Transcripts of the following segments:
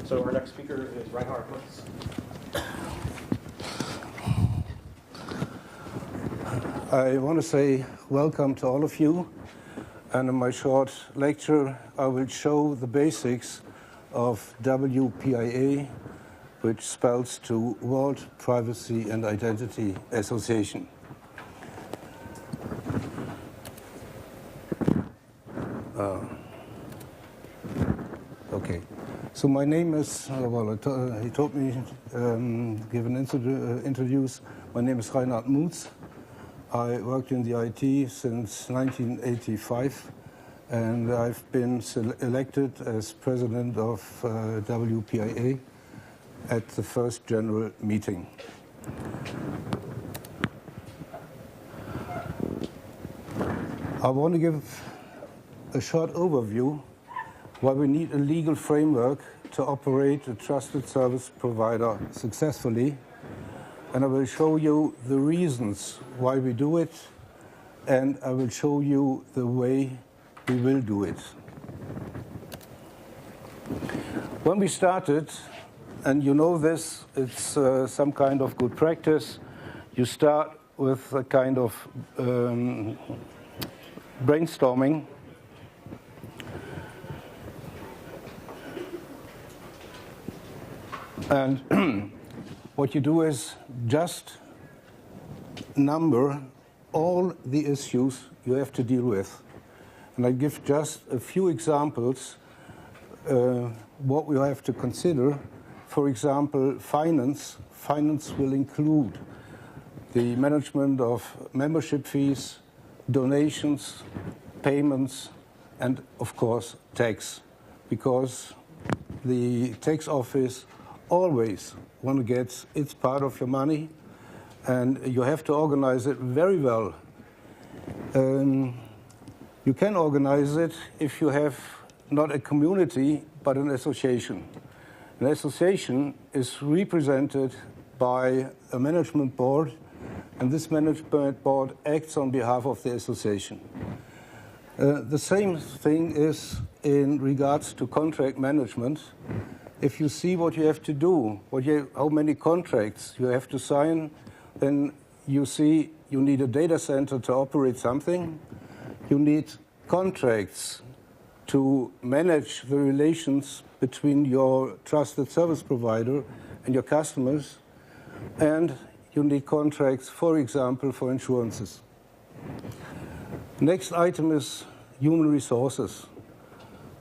So our next speaker is Reinhard Mutz. I want to say welcome to all of you, and in my short lecture I will show the basics of WPIA, which spells to World Privacy and Identity Association. Okay, so my name is, he told me, give an introduce. My name is Reinhard Mutz. I worked in the IT since 1985, and I've been elected as president of WPIA at the first general meeting. I want to give a short overview why we need a legal framework to operate a trusted service provider successfully, and I will show you the reasons why we do it, and I will show you the way we will do it. When we started, and you know this, it's some kind of good practice, you start with a kind of brainstorming. And what you do is just number all the issues you have to deal with. And I give just a few examples what we have to consider. For example, finance. Finance will include the management of membership fees, donations, payments, and of course tax, because the tax office always want to get its part of your money, and you have to organize it very well. You can organize it if you have not a community but an association. An association is represented by a management board, and this management board acts on behalf of the association. The same thing is in regards to contract management. If you see what you have to do, how many contracts you have to sign, then you see you need a data center to operate something. You need contracts to manage the relations between your trusted service provider and your customers. And you need contracts, for example, for insurances. Next item is human resources.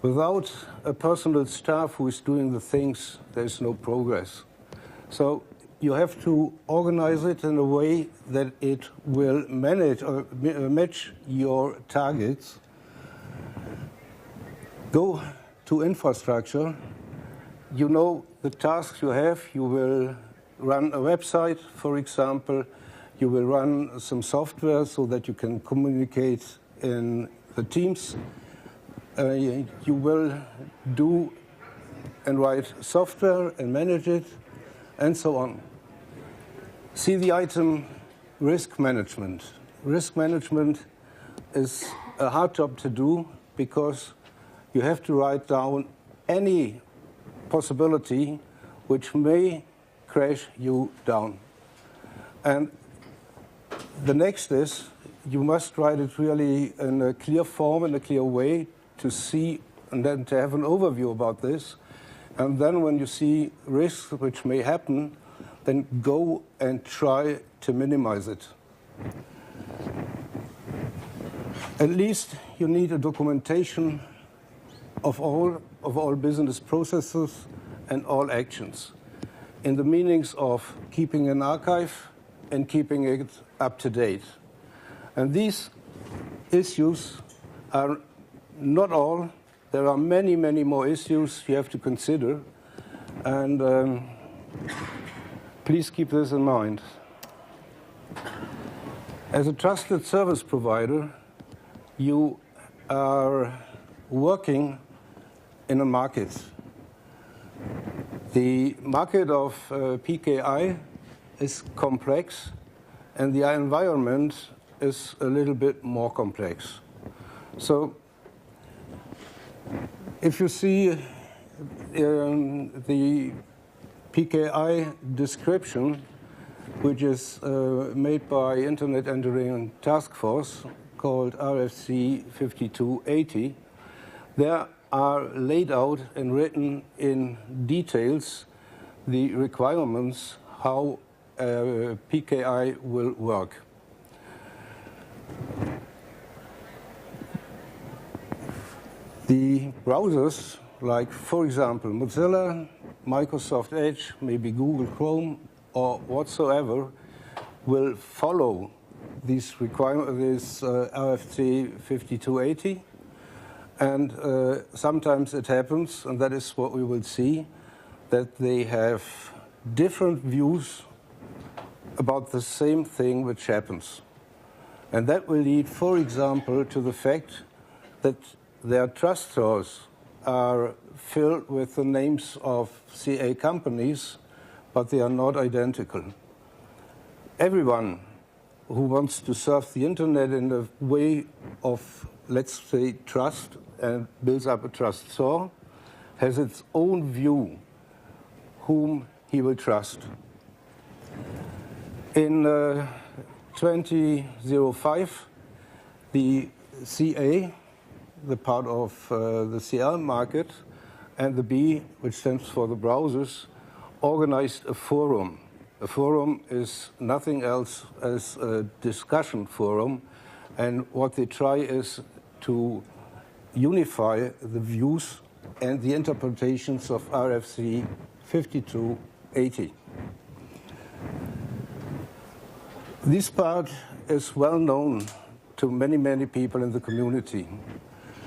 Without a personal staff who is doing the things, there is no progress. So you have to organize it in a way that it will manage or match your targets. Go to infrastructure. You know the tasks you have. You will run a website, for example. You will run some software so that you can communicate in the teams. You will do and write software and manage it, and so on. See the item risk management. Risk management is a hard job to do because you have to write down any possibility which may crash you down. And the next is you must write it really in a clear form, in a clear way, to see and then to have an overview about this. And then when you see risks which may happen, then go and try to minimize it. At least you need a documentation of all business processes and all actions, in the meanings of keeping an archive and keeping it up to date. And these issues are not all. There are many, many more issues you have to consider, and please keep this in mind. As a trusted service provider, you are working in a market. The market of PKI is complex, and the environment is a little bit more complex. So if you see the PKI description, which is made by Internet Engineering Task Force, called RFC 5280, there are laid out and written in details the requirements how PKI will work. The browsers, like, for example, Mozilla, Microsoft Edge, maybe Google Chrome, or whatsoever, will follow this RFC 5280. And sometimes it happens, and that is what we will see, that they have different views about the same thing which happens. And that will lead, for example, to the fact that their trust stores are filled with the names of CA companies, but they are not identical. Everyone who wants to surf the internet in a way of, let's say, trust and builds up a trust store has its own view whom he will trust. In 2005, the CA, the part of the CL market, and the B, which stands for the browsers, organized a forum. A forum is nothing else as a discussion forum, and what they try is to unify the views and the interpretations of RFC 5280. This part is well known to many, many people in the community.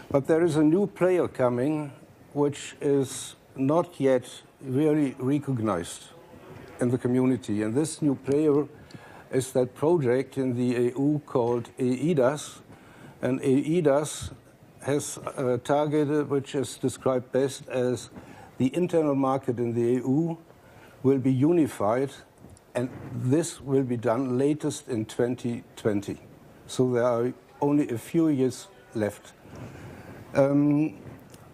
But there is a new player coming which is not yet really recognized in the community. And this new player is that project in the EU called EIDAS. And EIDAS has a target which is described best as the internal market in the EU will be unified, and this will be done latest in 2020. So there are only a few years left.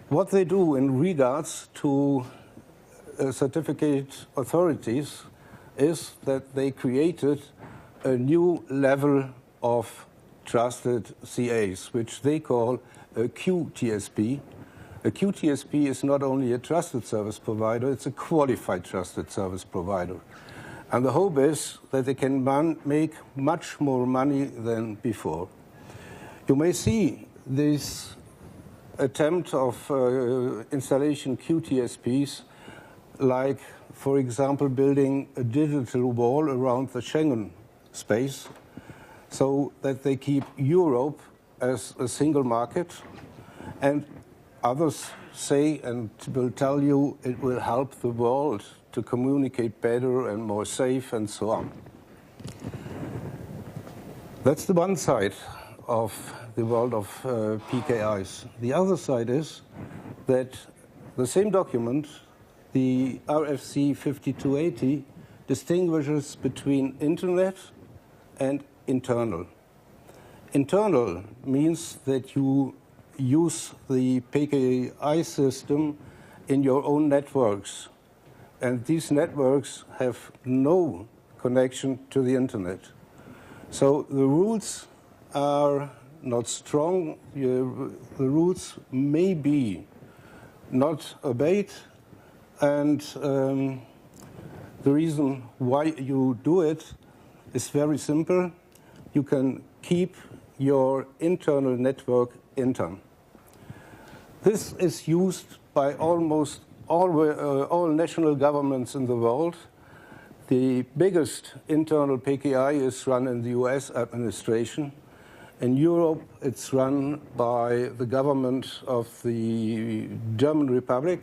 What they do in regards to certificate authorities is that they created a new level of trusted CAs, which they call a QTSP. A QTSP is not only a trusted service provider, it's a qualified trusted service provider. And the hope is that they can make much more money than before. You may see this attempt of installation QTSPs, like, for example, building a digital wall around the Schengen space so that they keep Europe as a single market. And others say and will tell you it will help the world to communicate better and more safe and so on. That's the one side of the world of PKIs. The other side is that the same document, the RFC 5280, distinguishes between internet and internal. Internal means that you use the PKI system in your own networks, and these networks have no connection to the internet. So the rules are not strong. The rules may be not obeyed, and the reason why you do it is very simple. You can keep your internal network intern. This is used by almost all national governments in the world. The biggest internal PKI is run in the US administration. In Europe, it's run by the government of the German Republic.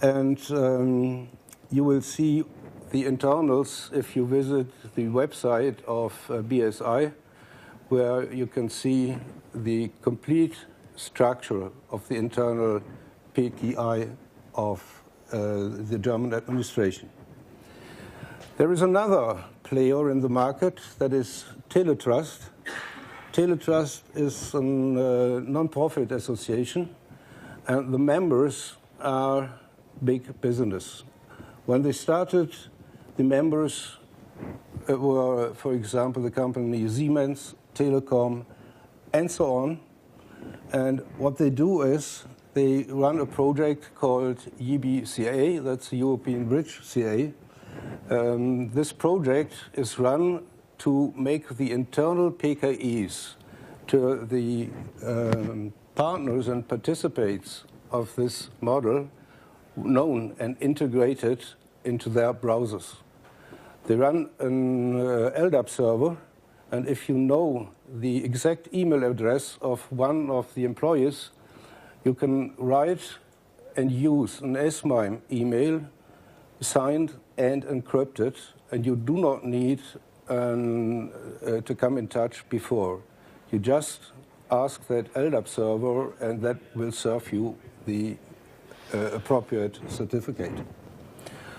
And you will see the internals if you visit the website of BSI, where you can see the complete structure of the internal PKI of the German administration. There is another player in the market that is Teletrust. Teletrust is a non-profit association, and the members are big business. When they started, the members were, for example, the company Siemens, Telecom, and so on. And what they do is they run a project called EBCA, that's the European Bridge CA. This project is run to make the internal PKEs to the partners and participants of this model known and integrated into their browsers. They run an LDAP server, and if you know the exact email address of one of the employees, you can write and use an S-MIME email, signed and encrypted, and you do not need to come in touch before. You just ask that LDAP server, and that will serve you the appropriate certificate.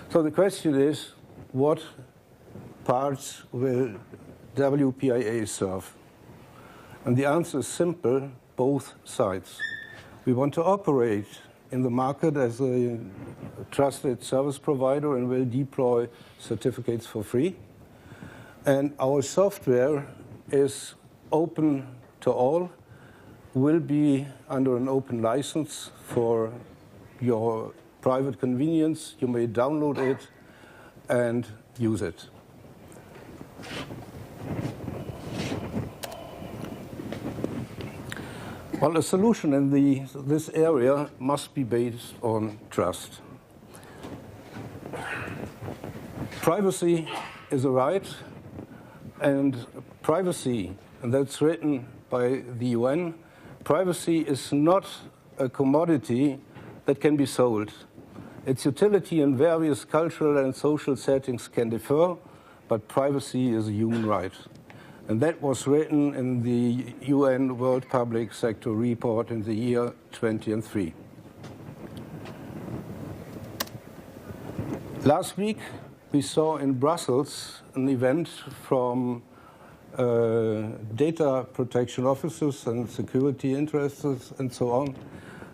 So the question is, what parts will WPIA serve? And the answer is simple, both sides. We want to operate in the market as a trusted service provider and will deploy certificates for free. And our software is open to all, will be under an open license for your private convenience. You may download it and use it. Well, a solution in this area must be based on trust. Privacy is a right, and privacy, and that's written by the UN, privacy is not a commodity that can be sold. Its utility in various cultural and social settings can differ, but privacy is a human right. And that was written in the UN World Public Sector Report in the year 2003. Last week, we saw in Brussels an event from data protection officers and security interests and so on.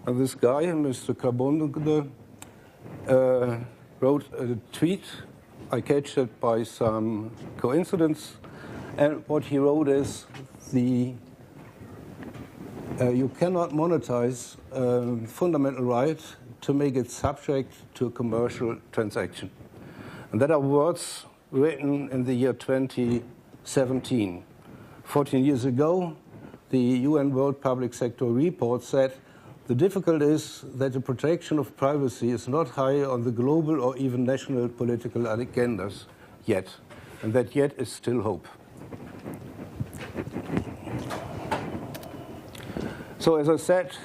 And this guy, Mr. Carbonde, wrote a tweet. I catch it by some coincidence. And what he wrote is, you cannot monetize a fundamental right to make it subject to a commercial transaction. And that are words written in the year 2017. 14 years ago, the UN World Public Sector Report said, the difficulty is that the protection of privacy is not high on the global or even national political agendas yet, and that yet is still hope. So as I said,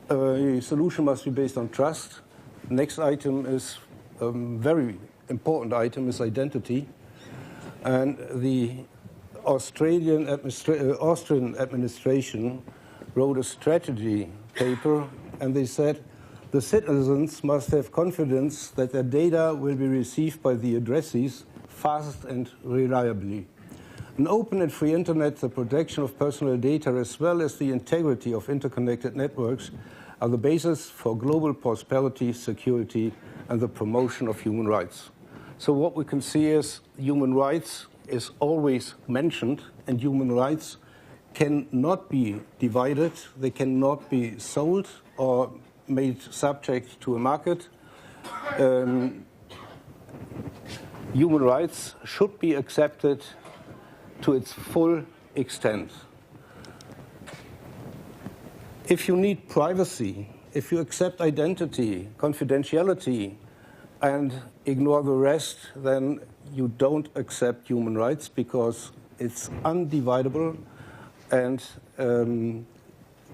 a solution must be based on trust. Next item is a very important item, is identity. And the Austrian administration wrote a strategy paper, and they said the citizens must have confidence that their data will be received by the addressees fast and reliably. An open and free internet, the protection of personal data, as well as the integrity of interconnected networks, are the basis for global prosperity, security, and the promotion of human rights. So what we can see is human rights is always mentioned, and human rights cannot be divided, they cannot be sold or made subject to a market. Human rights should be accepted to its full extent. If you need privacy, if you accept identity, confidentiality, and ignore the rest, then you don't accept human rights because it's undividable and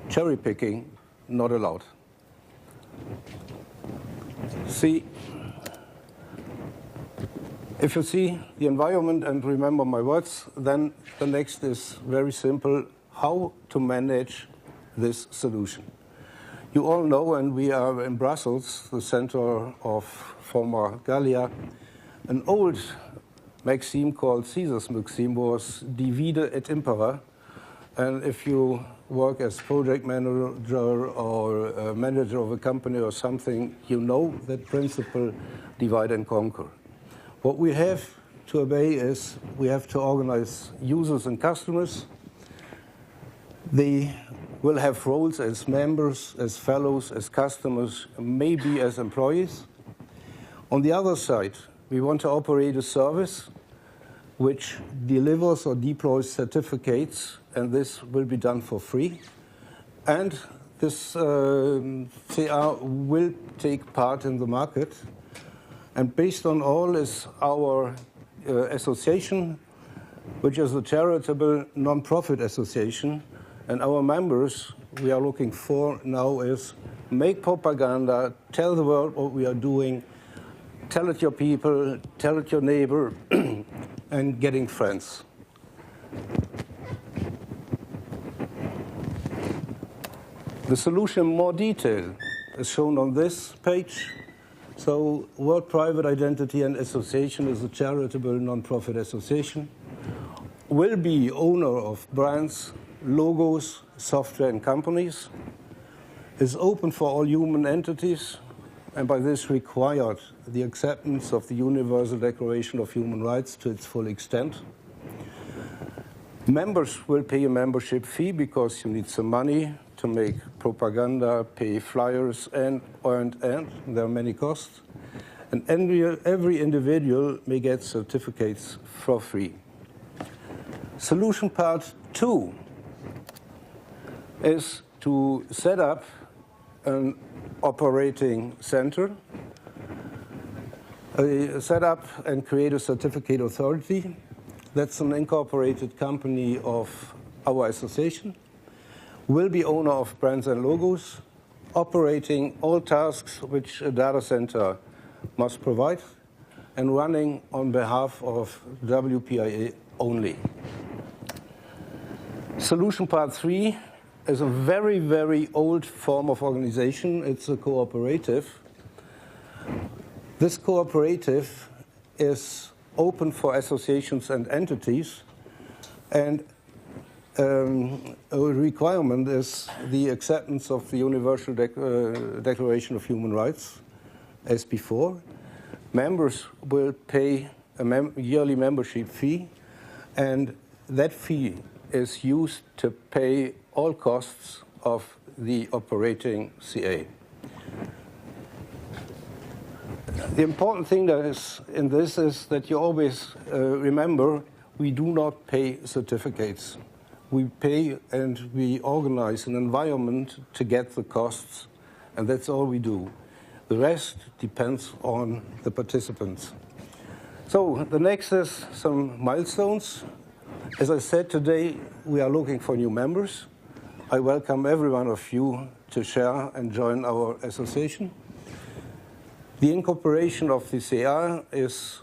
cherry picking not allowed. See, if you see the environment and remember my words, then the next is very simple, how to manage this solution. You all know, and we are in Brussels, the center of former Gallia, an old maxim called Caesar's maxim was divide et impera, And if you work as project manager or a manager of a company or something, you know that principle, divide and conquer. What we have to obey is we have to organize users and customers. They will have roles as members, as fellows, as customers, maybe as employees. On the other side, we want to operate a service which delivers or deploys certificates, and this will be done for free. And this CR will take part in the market. And based on all is our association, which is a charitable non-profit association. And our members, we are looking for now is make propaganda, tell the world what we are doing, tell it your people, tell it your neighbor, and getting friends. The solution in more detail is shown on this page. So World Private Identity and Association is a charitable non-profit association, will be owner of brands, logos, software and companies, is open for all human entities, and by this required the acceptance of the Universal Declaration of Human Rights to its full extent. Members will pay a membership fee because you need some money to make propaganda, pay flyers, and there are many costs. And every individual may get certificates for free. Solution part 2 is to set up an operating center, set up and create a certificate authority. That's an incorporated company of our association, will be owner of brands and logos, operating all tasks which a data center must provide, and running on behalf of WPIA only. Solution part 3 is a very, very old form of organization. It's a cooperative. This cooperative is open for associations and entities, and a requirement is the acceptance of the Universal Declaration of Human Rights, as before. Members will pay a yearly membership fee, and that fee is used to pay all costs of the operating CA. The important thing that is in this is that you always remember we do not pay certificates. We pay and we organize an environment to get the costs, and that's all we do. The rest depends on the participants. So the next is some milestones. As I said today, we are looking for new members. I welcome every one of you to share and join our association. The incorporation of the CR is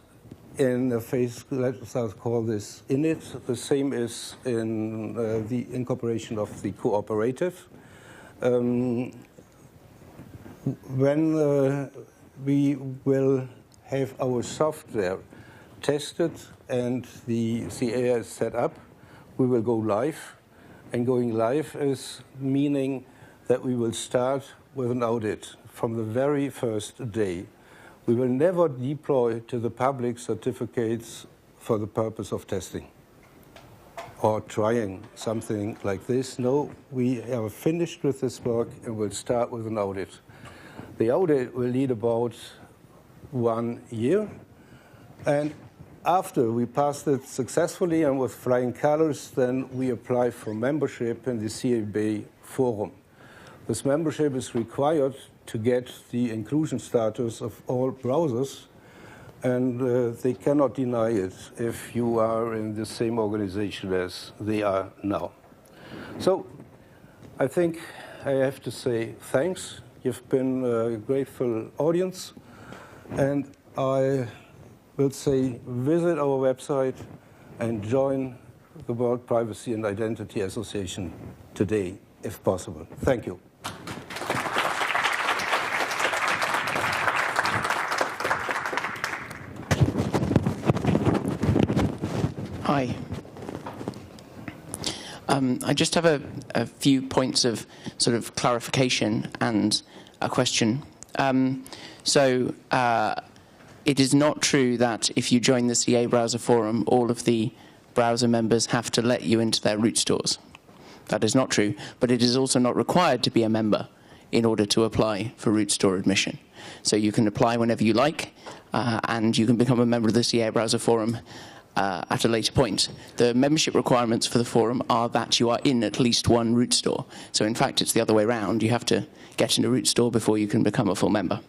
in a phase, let's call this init. The same is in the incorporation of the cooperative. When we will have our software tested and the CA is set up, we will go live. And going live is meaning that we will start with an audit from the very first day. We will never deploy to the public certificates for the purpose of testing or trying something like this. No, we are finished with this work and will start with an audit. The audit will need about 1 year, and after we passed it successfully and with flying colors, then we apply for membership in the CAB forum. This membership is required to get the inclusion status of all browsers, and they cannot deny it if you are in the same organization as they are now. So I think I have to say thanks. You've been a grateful audience, and I will say visit our website and join the World Privacy and Identity Association today, if possible. Thank you. Hi. I just have a few points of sort of clarification and a question. It is not true that if you join the CA browser forum, all of the browser members have to let you into their root stores. That is not true, but it is also not required to be a member in order to apply for root store admission. So you can apply whenever you like, and you can become a member of the CA browser forum at a later point. The membership requirements for the forum are that you are in at least one root store. So in fact, it's the other way around. You have to get in a root store before you can become a full member.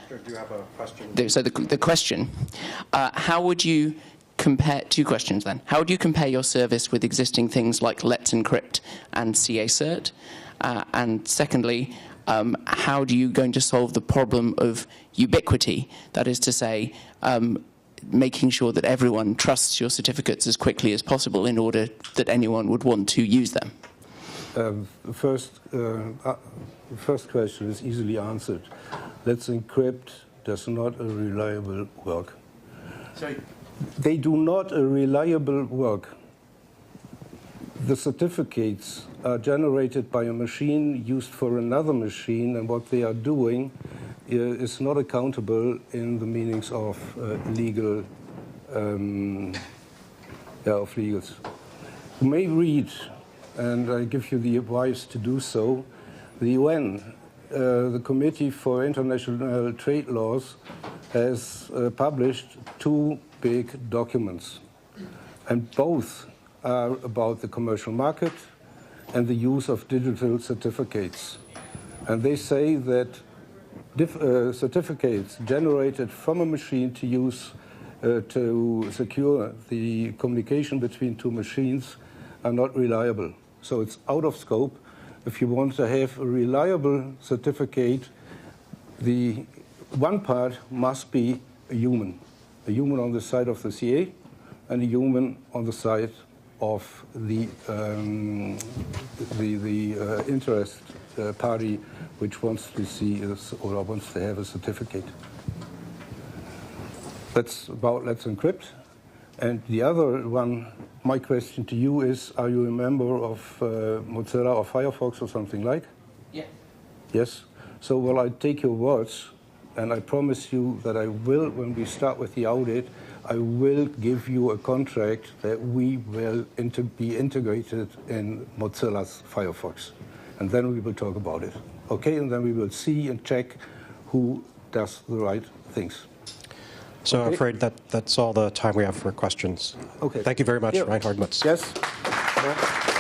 Do you have a question? So the question, how would you compare, two questions then. How would you compare your service with existing things like Let's Encrypt and CA Cert? And secondly, how do you going to solve the problem of ubiquity? That is to say, making sure that everyone trusts your certificates as quickly as possible in order that anyone would want to use them. The first question is easily answered. Let's Encrypt does not a reliable work. Sorry? They do not a reliable work. The certificates are generated by a machine used for another machine, and what they are doing is not accountable in the meanings of legals. You may read, and I give you the advice to do so, the UN, the Committee for International Trade Laws, has published two big documents, and both are about the commercial market and the use of digital certificates. And they say that certificates generated from a machine to use to secure the communication between two machines are not reliable. So it's out of scope. If you want to have a reliable certificate, the one part must be a human on the side of the CA and a human on the side of the interest party which wants to see or wants to have a certificate. That's about Let's Encrypt. And the other one, my question to you is, are you a member of Mozilla or Firefox or something like? Yeah. Yes? So will I take your words, and I promise you that I will, when we start with the audit, I will give you a contract that we will be integrated in Mozilla's Firefox. And then we will talk about it. Okay, and then we will see and check who does the right things. So okay. I'm afraid that's all the time we have for questions. Okay. Thank you very much, Yeah. Reinhard Mutz. Yes. Yeah.